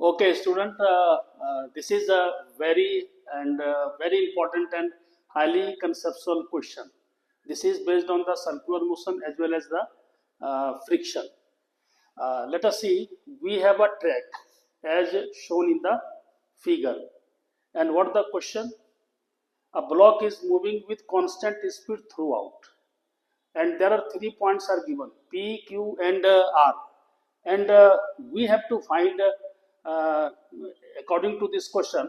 Okay, student, this is a very important and highly conceptual question. This is based on the circular motion as well as the friction. Let us see, we have a track as shown in the figure. And what the question? A block is moving with constant speed throughout. And there are 3 points are given, P, Q and R. And we have to find, according to this question,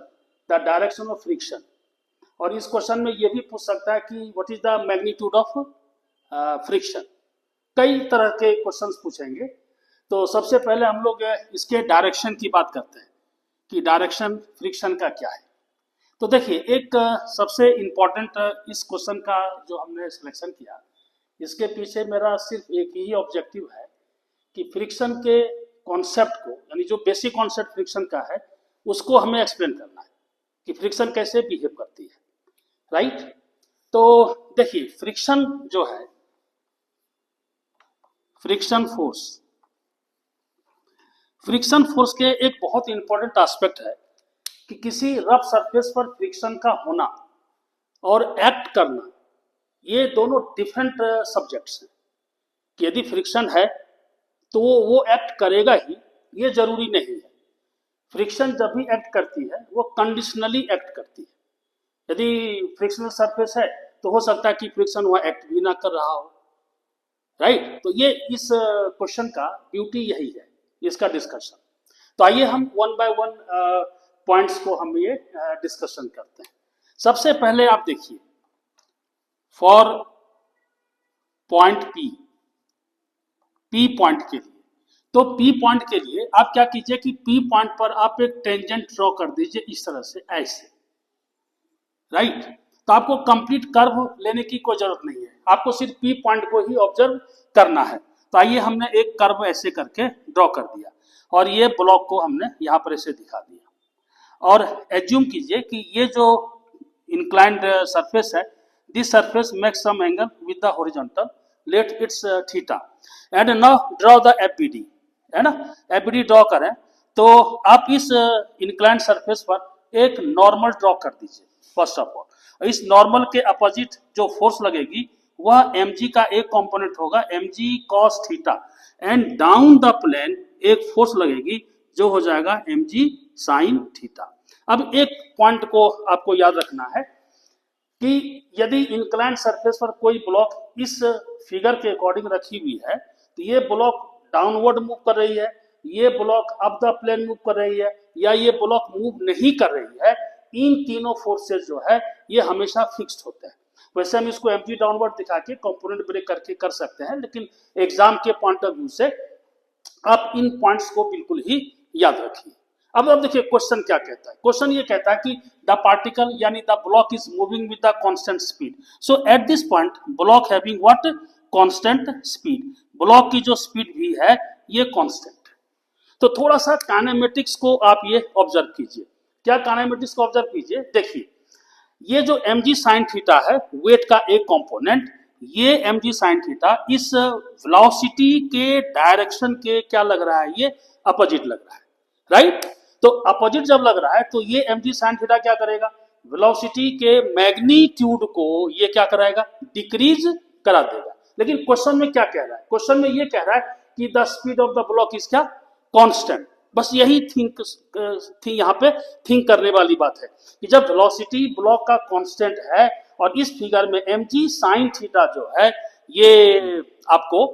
the direction of friction. और इस question में ये भी पूछ सकता है कि what is the magnitude of friction. कई तरह के क्वेश्चंस पूछेंगे. तो सबसे पहले हम लोग इसके डायरेक्शन की बात करते हैं कि डायरेक्शन फ्रिक्शन का क्या है. तो देखिए, एक सबसे इम्पोर्टेंट इस क्वेश्चन का जो हमने सिलेक्शन किया, इसके पीछे मेरा सिर्फ एक ही ऑब्जेक्टिव है कि फ्रिक्शन के कॉन्सेप्ट को, यानी जो बेसिक कॉन्सेप्ट फ्रिक्शन का है, उसको हमें एक्सप्लेन करना है कि फ्रिक्शन कैसे बिहेव करती है. राइट. तो देखिए, फ्रिक्शन जो है, फ्रिक्शन फोर्स के एक बहुत इंपॉर्टेंट एस्पेक्ट है कि किसी रफ सरफेस पर फ्रिक्शन का होना और एक्ट करना, ये दोनों डिफरेंट सब्जेक्ट्स हैं. कि यदि फ्रिक्शन है तो वो एक्ट करेगा ही, ये जरूरी नहीं है. फ्रिक्शन जब भी एक्ट करती है वो कंडीशनली एक्ट करती है. यदि फ्रिक्शनल सरफेस है तो हो सकता है कि फ्रिक्शन वहां एक्ट भी ना कर रहा हो. राइट. तो ये इस क्वेश्चन का ब्यूटी यही है, इसका डिस्कशन. तो आइए हम वन बाय वन पॉइंट्स को हम ये डिस्कशन करते हैं. सबसे पहले आप देखिए, फॉर पॉइंट पी पॉइंट के लिए, तो पी पॉइंट के लिए आप क्या कीजिए कि पी पॉइंट पर आप एक टेंजेंट ड्रॉ कर दीजिए इस तरह से, ऐसे. राइट. तो आपको कंप्लीट कर्व लेने की कोई जरूरत नहीं है, आपको सिर्फ पी पॉइंट को ही ऑब्जर्व करना है. तो आइए, हमने एक कर्व ऐसे करके ड्रॉ कर दिया और ये ब्लॉक को हमने यहाँ पर ऐसे दिखा दिया. और एज्यूम कीजिए कि ये जो इंक्लाइंड सरफेस है, this surface makes some angle with the horizontal, let it's theta. And now draw the FBD, है ना. एफबीडी ड्रॉ करें तो आप इस इंक्लाइंड सरफेस पर एक नॉर्मल ड्रॉ कर दीजिए फर्स्ट ऑफ ऑल. इस नॉर्मल के अपोजिट जो फोर्स लगेगी वह mg का एक कंपोनेंट होगा, mg cos थीटा. एंड डाउन द प्लेन एक फोर्स लगेगी जो हो जाएगा mg sin थीटा. अब एक पॉइंट को आपको याद रखना है कि यदि इंक्लाइंड सरफेस पर कोई ब्लॉक इस फिगर के अकॉर्डिंग रखी हुई है, तो ये ब्लॉक डाउनवर्ड मूव कर रही है, ये block up the plane move कर रही है, या ये ब्लॉक मूव नहीं कर रही है, इन तीनों फोर्सेस जो है ये हमेशा फिक्स्ड होते हैं. वैसे हम इसको mg डाउनवर्ड दिखा के कंपोनेंट ब्रेक करके कर सकते हैं, लेकिन एग्जाम के पॉइंट ऑफ व्यू से आप इन पॉइंट्स को बिल्कुल ही याद रखिए. अब देखिए क्वेश्चन क्या कहता है. क्वेश्चन ये कहता है कि द पार्टिकल यानी the block is moving with the constant speed. So at this point block having what, constant speed. Block की जो स्पीड भी है ये कांस्टेंट. तो थोड़ा सा काइनेमेटिक्स को आप ये ऑब्जर्व कीजिए. क्या काइनेमेटिक्स को ऑब्जर्व कीजिए. देखिए, ये जो mg sin थीटा है, वेट का एक कंपोनेंट, ये mg sin थीटा इस वेलोसिटी के डायरेक्शन के क्या लग रहा है, ये अपोजिट लग रहा है. राइट. तो अपोजिट जब लग रहा है तो ये mg sin थीटा क्या करेगा, वेलोसिटी के मैग्नीट्यूड को ये क्या कराएगा, डिक्रीज करा देगा. लेकिन क्वेश्चन में क्या कह रहा है, क्वेश्चन में ये कह रहा है कि the speed of the block is क्या, कांस्टेंट. बस यही यहाँ पे थिंक करने वाली बात है कि जब वेलोसिटी ब्लॉक का कांस्टेंट है और इस फिगर में mg sin थीटा जो है ये आपको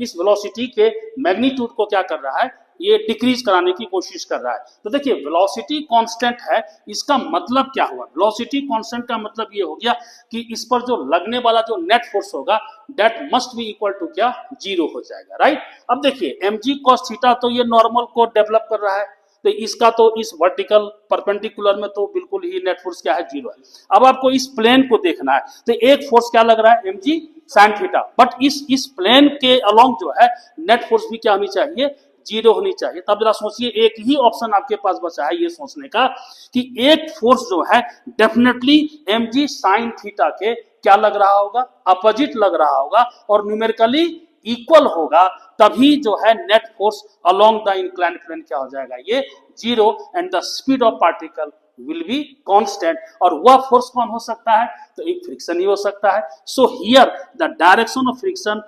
इस वेलोसिटी के मैग्नीट्यूड को क्या कर रहा है, ये डिक्रीज कराने की कोशिश कर रहा है. तो देखिए, वेलोसिटी कांस्टेंट है, इसका मतलब क्या हुआ, वेलोसिटी कांस्टेंट का मतलब ये हो गया कि इस पर जो लगने वाला जो नेट फोर्स होगा that must be equal to क्या, 0 हो जाएगा. राइट. अब देखिए, mg cos थीटा तो ये नॉर्मल को डेवलप कर रहा है, तो इसका तो इस वर्टिकल परपेंडिकुलर में तो बिल्कुल ही नेट फोर्स क्या है, 0 है. अब आपको इस प्लेन को देखना है, तो एक फोर्स क्या लग रहा है, mg sin थीटा. बट इस प्लेन के अलोंग जो है नेट फोर्स भी क्या होनी चाहिए, 0 होनी चाहिए. तब जरा सोचिए, एक ही ऑप्शन आपके पास बचा है ये सोचने का कि एक फोर्स जो है डेफिनेटली mg sin थीटा के क्या लग रहा होगा, अपोजिट लग रहा होगा, और न्यूमेरिकली इक्वल होगा तभी जो है net force along the inclined plane क्या हो जाएगा, ये zero, and the speed of particle will be constant. और वह फोर्स कौन हो सकता है, तो एक फ्रिक्शन ही हो सकता है। So here the direction of friction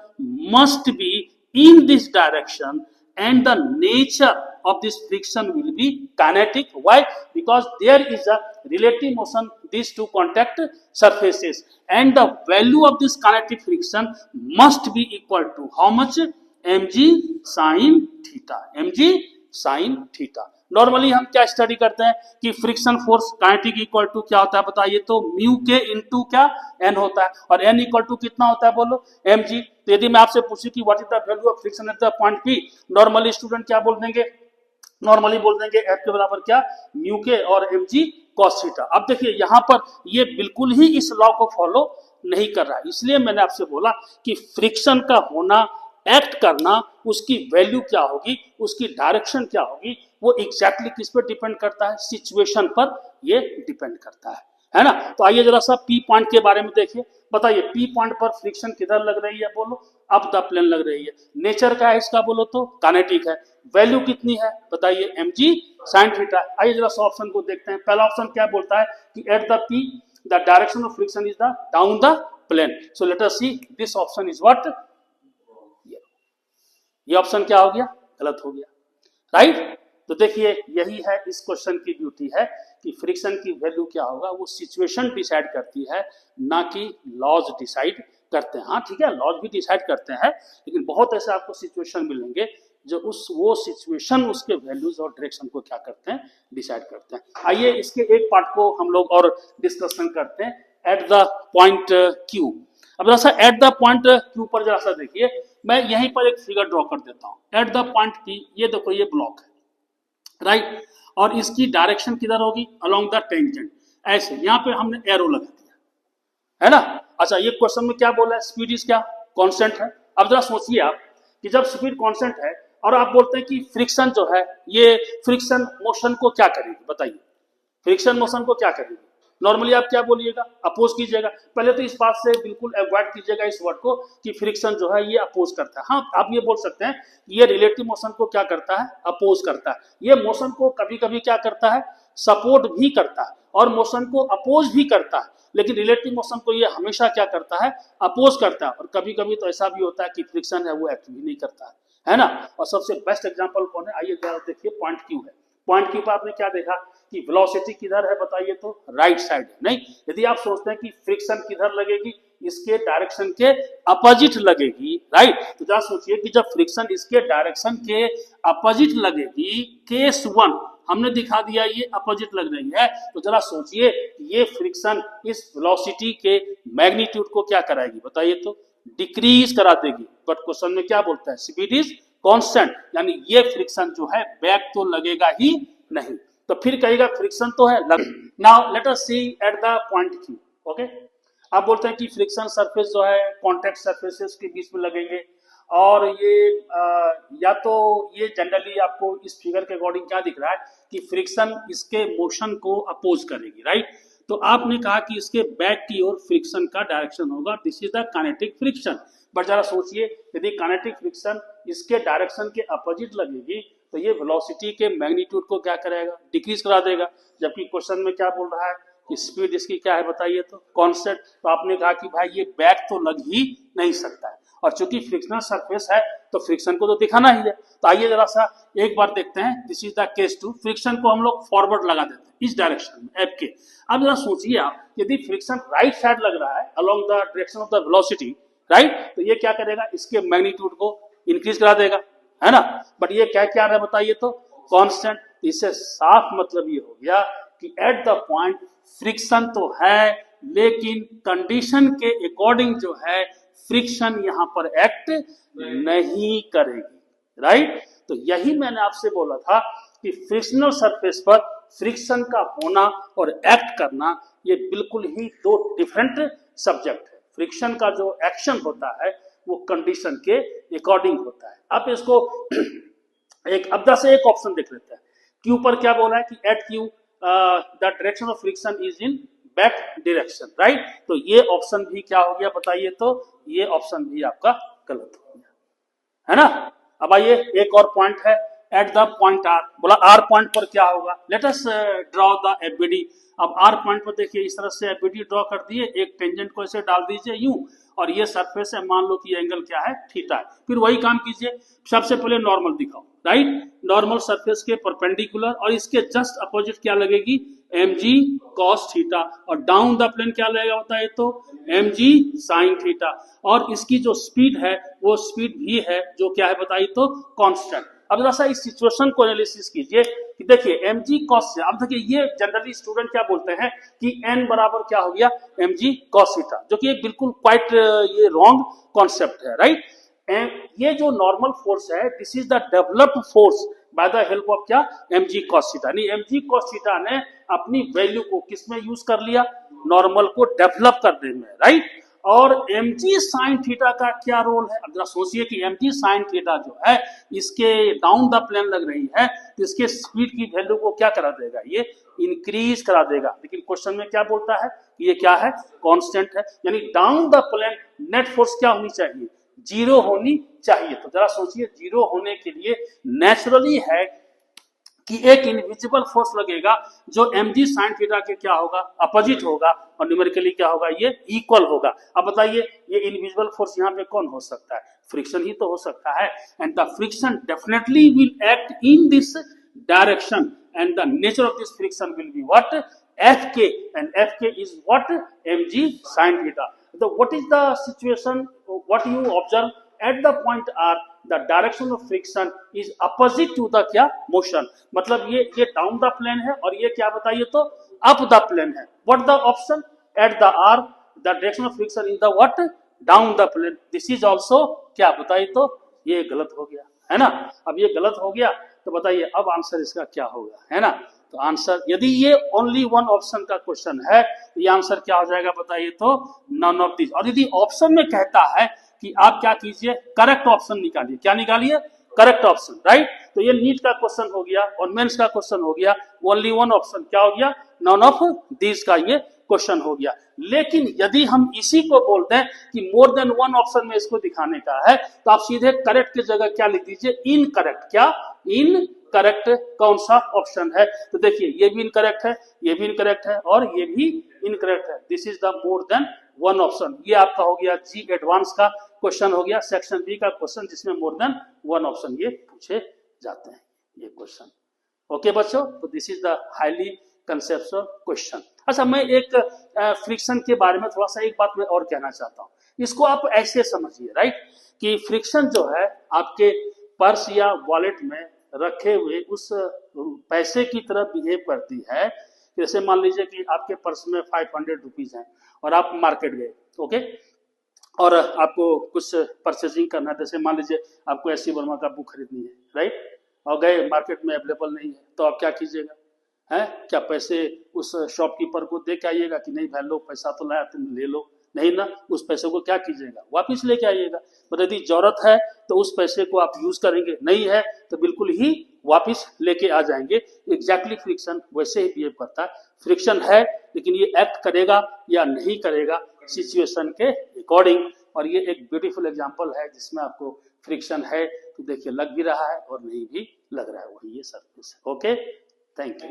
must be in this direction and the nature of this friction will be kinetic. Why? Because there is a relative motion these two contact surfaces, and the value of this kinetic friction must be equal to how much, mg sin theta, mg sin theta। Normally हम क्या study करते हैं कि friction force kinetic equal to क्या होता है बताइए, तो म्यू के इनटू क्या एन होता है, और एन इक्वल टू कितना होता है बोलो, एम जी। तो यदि मैं आपसे पूछूं कि what is the value of friction eight the point P, normally student क्या बोल देंगे, नॉर्मली बोल देंगे एफ के बराबर क्या, म्यू के और एम जी कॉस थीटा। अब देखिए यहाँ पर ये बिल्कुल ही इस लॉ को फॉलो नहीं कर रहा है, इसलिए मैंने आपसे बोला कि फ्रिक्शन का होना, एक्ट करना, उसकी वैल्यू क्या होगी, उसकी डायरेक्शन क्या होगी, वो एग्जैक्टली किस पर डिपेंड करता है, सिचुएशन पर ये डिपेंड करता है ना। तो आइए जरा सा पी पॉइंट के बारे में देखिए, बताइए पी पॉइंट पर फ्रिक्शन किधर लग रही है, बोलो अप द प्लेन लग रही है। नेचर का है इसका, बोलो तो काइनेटिक है। वैल्यू कितनी है बताइए, mg sin थीटा। आइए जरा सा ऑप्शन को देखते हैं। पहला ऑप्शन क्या बोलता है कि at the P the direction of friction is the down the plane. So let us see this option is what, ये ऑप्शन क्या हो गया, गलत हो गया, राइट। तो देखिए यही है इस क्वेश्चन की ब्यूटी है कि फ्रिक्शन की वैल्यू क्या होगा वो सिचुएशन डिसाइड करती है, ना कि लॉज डिसाइड करते हैं। हाँ ठीक है, लॉज भी डिसाइड करते हैं, लेकिन बहुत ऐसे आपको सिचुएशन मिलेंगे जो वो सिचुएशन उसके वैल्यूज और डायरेक्शन को क्या करते हैं, डिसाइड करते हैं। आइए इसके एक पार्ट को हम लोग और डिस्कशन करते हैं, एट द पॉइंट क्यू। अब जरा सा एट द पॉइंट क्यू पर जरा सा देखिए, मैं यहीं पर एक फिगर ड्रॉ कर देता हूं। एट द पॉइंट पी, ये देखो ये ब्लॉक है, राइट, और इसकी डायरेक्शन किधर होगी, अलोंग द टेंजेंट, ऐसे यहाँ पे हमने एरो लगा दिया है ना। अच्छा ये क्वेश्चन में क्या बोला है, स्पीड इज क्या, कांस्टेंट है। अब जरा सोचिए आप कि जब स्पीड कांस्टेंट है और आप बोलते हैं कि फ्रिक्शन जो है, ये फ्रिक्शन मोशन को क्या करेगी बताइए, फ्रिक्शन मोशन को क्या करेगी, नॉर्मली आप क्या बोलिएगा, अपोज कीजिएगा। पहले तो इस बात से बिल्कुल अवॉइड कीजिएगा इस वर्ड को कि फ्रिक्शन जो है ये अपोज करता है। हाँ आप ये बोल सकते हैं ये रिलेटिव मोशन को क्या करता है, अपोज करता है। ये मोशन को कभी कभी क्या करता है, सपोर्ट भी करता है, और मोशन को अपोज भी करता है, लेकिन रिलेटिव मोशन को ये हमेशा क्या करता है, अपोज करता है। और कभी कभी तो ऐसा भी होता है कि फ्रिक्शन है वो एक्ट भी नहीं करता है ना। और सबसे बेस्ट एग्जाम्पल कौन है, आइए देखिए पॉइंट क्यू है। पॉइंट क्यू पर आपने क्या देखा कि वेलोसिटी किधर है बताइए, तो राइट साइड है। नहीं, यदि आप सोचते हैं कि फ्रिक्शन किधर लगेगी, इसके डायरेक्शन के अपोजिट लगेगी, राइट। तो जरा सोचिए कि जब फ्रिक्शन इसके डायरेक्शन के अपोजिट लगेगी, केस वन हमने दिखा दिया ये अपोजिट लग रही है, तो जरा सोचिए ये फ्रिक्शन इस वेलोसिटी के मैग्नीट्यूड को क्या कराएगी बताइए, तो डिक्रीज करा देगी। बट क्वेश्चन में क्या बोलता है, स्पीड इज कांस्टेंट, यानी ये फ्रिक्शन जो है बैक तो लगेगा ही नहीं, तो फिर कहेगा फ्रिक्शन तो है लग। Now let us see at the point Q, okay. आप बोलते हैं कि फ्रिक्शन सरफेस जो है कॉन्टैक्ट सरफेसेस के बीच में लगेंगे, और ये या तो ये जनरली आपको इस फिगर के अकॉर्डिंग क्या दिख रहा है कि फ्रिक्शन इसके मोशन को अपोज करेगी, राइट। तो आपने कहा कि इसके बैक की ओर फ्रिक्शन का डायरेक्शन होगा, this is the kinetic friction. But जरा सोचिए यदि काइनेटिक फ्रिक्शन इसके डायरेक्शन के अपोजिट लगेगी तो ये वेलोसिटी के मैग्नीट्यूड को क्या करेगा, डिक्रीज करा देगा। जबकि क्वेश्चन में क्या बोल रहा है कि स्पीड इसकी क्या है बताइए, तो कांस्टेंट। तो आपने कहा कि भाई ये बैक तो लग ही नहीं सकता है, और चूंकि फ्रिक्शनल सरफेस है तो फ्रिक्शन को तो दिखाना ही है। तो आइए जरा सा एक बार देखते हैं, this is the case two. फ्रिक्शन को हम लोग फॉरवर्ड लगा देते हैं इस डायरेक्शन में एफ के। अब जरा सोचिए आप, यदि फ्रिक्शन राइट साइड लग रहा है along the direction of the velocity, right, तो ये क्या करेगा, इसके मैग्नीट्यूड को इंक्रीज करा देगा, है ना। बट ये क्या क्या है बताइए, तो कांस्टेंट। इससे साफ मतलब ये हो गया कि एट द पॉइंट फ्रिक्शन तो है, लेकिन कंडीशन के अकॉर्डिंग जो है फ्रिक्शन यहां पर एक्ट नहीं करेगी, राइट। तो यही मैंने आपसे बोला था कि फ्रिक्शनल सरफेस पर फ्रिक्शन का होना और एक्ट करना ये बिल्कुल ही दो डिफरेंट सब्जेक्ट है। फ्रिक्शन का जो एक्शन होता है वो कंडीशन के अकॉर्डिंग होता है। आप इसको एक अब से एक ऑप्शन देख लेते हैं। क्यू पर क्या बोला है कि at Q the direction of friction is in back direction, right. तो ये ऑप्शन भी क्या हो गया बताइए, तो ये ऑप्शन भी आपका गलत हो गया। है ना। अब आइए एक और पॉइंट है, एट द पॉइंट आर, बोला आर पॉइंट पर क्या होगा, let us draw the FBD. अब आर पॉइंट पर देखिए इस तरह से एफबीडी ड्रॉ कर दिए, एक टेंजेंट को ऐसे डाल दीजिए यूं, और ये सरफेस है, मान लो कि एंगल क्या है, थीटा है। फिर वही काम कीजिए, सबसे पहले नॉर्मल दिखाओ, राइट, नॉर्मल सरफेस के परपेंडिकुलर, और इसके जस्ट अपोजिट क्या लगेगी, mg cos थीटा, और डाउन द प्लेन क्या लगेगा बताइए तो, mg sin थीटा, और इसकी जो स्पीड है वो स्पीड भी है जो क्या है बताइए तो, कांस्टेंट। अब जरा सा इस सिचुएशन को एनालिसिस कीजिए कि देखिए mg cos से, अब देखिए ये जनरली स्टूडेंट क्या बोलते हैं कि n बराबर क्या हो गया, mg cos थीटा, जो कि बिल्कुल क्वाइट ये रॉन्ग कॉन्सेप्ट है, राइट। ये जो नॉर्मल फोर्स है, this is the developed force by the help of क्या, mg cos थीटा। नहीं, mg cos थीटा ने अपनी वैल्यू को किसमें यूज कर लिया, नॉर्मल को डेवलप करने में, राइट। और mg sin थीटा का क्या रोल है, अब जरा सोचिए कि mg sin थीटा जो है इसके डाउन द प्लेन लग रही है, तो इसके स्पीड की वैल्यू को क्या करा देगा, ये इंक्रीज करा देगा। लेकिन क्वेश्चन में क्या बोलता है कि ये क्या है, कांस्टेंट है, यानी down the plane net force क्या होनी चाहिए, जीरो होनी चाहिए। तो जरा सोचिए, जीरो होने के लिए नेचुरली है कि एक इनविजिबल फोर्स लगेगा जो mg sin थीटा के क्या होगा, अपोजिट होगा, और न्यूमेरिकली क्या होगा, ये इक्वल होगा। अब बताइए ये इनविजिबल फोर्स यहाँ पे कौन हो सकता है, फ्रिक्शन ही तो हो सकता है, and the friction definitely will act in this direction, and the nature of this friction will be what, Fk, and Fk is what, mg sin theta. So what is the situation, what you observe at the point R, the direction of friction is opposite to the क्या, motion, मतलब ये down the plane है, और ये क्या बताइए तो, up the plane है। What the option at the R, the direction of friction is the what, down the plane, this is also क्या बताइए तो, ये गलत हो गया, है ना। अब ये गलत हो गया तो बताइए अब आंसर इसका क्या होगा, है ना। तो आंसर, यदि ये ओनली वन ऑप्शन का क्वेश्चन है तो ये आंसर क्या हो जाएगा बताइए तो, नन ऑफ दिस। और यदि ऑप्शन में कहता है कि आप क्या कीजिए, करेक्ट ऑप्शन निकालिए, क्या निकालिए, करेक्ट ऑप्शन, राइट। तो ये नीट का क्वेश्चन हो गया और मेंस का क्वेश्चन हो गया, ओनली वन ऑप्शन क्या हो गया, नन ऑफ दिस का ये क्वेश्चन हो गया। लेकिन यदि हम इसी को बोलते हैं कि मोर देन वन ऑप्शन में इसको दिखाने का है, तो आप सीधे करेक्ट की जगह क्या लिख दीजिए, इनकरेक्ट। क्या इनकरेक्ट, कौन सा ऑप्शन है, तो देखिए ये भी इनकरेक्ट है, ये भी इनकरेक्ट है, और ये भी इनकरेक्ट है। This is the more than one option. ये आपका हो गया जी एडवांस का क्वेश्चन हो गया, सेक्शन बी का क्वेश्चन, जिसमें मोर देन वन ऑप्शन ये पूछे जाते हैं, ये क्वेश्चन। ओके बच्चों, तो this is the highly conceptual question. अच्छा, मैं एक फ्रिक्शन के बारे में थोड़ा सा एक बात मैं और कहना चाहता हूँ। इसको आप ऐसे समझिए, राइट, कि फ्रिक्शन जो है आपके पर्स या वॉलेट में रखे हुए उस पैसे की तरह बिहेव करती है। जैसे मान लीजिए कि आपके पर्स में 500 रुपीज है और आप मार्केट गए, ओके, और आपको कुछ परचेजिंग करना है। जैसे मान लीजिए आपको एस सी वर्मा का बुक खरीदनी है, राइट, और गए मार्केट में अवेलेबल नहीं है, तो आप क्या कीजिएगा, है क्या पैसे उस शॉपकीपर को दे के आइएगा कि नहीं भाई लो पैसा तो लाया तुम ले लो, नहीं ना, उस पैसे को क्या कीजिएगा, वापिस लेके आइएगा। पर यदि जरूरत है तो उस पैसे को आप यूज करेंगे, नहीं है तो बिल्कुल ही वापिस लेके आ जाएंगे। एग्जैक्टली फ्रिक्शन वैसे ही बिहेव करता है। फ्रिक्शन है लेकिन ये एक्ट करेगा या नहीं करेगा सिचुएशन के अकॉर्डिंग। और ये एक ब्यूटीफुल एग्जांपल है जिसमें आपको फ्रिक्शन है तो देखिए लग भी रहा है और नहीं भी लग रहा है, वही ये सर्फेस है। Okay, thank you.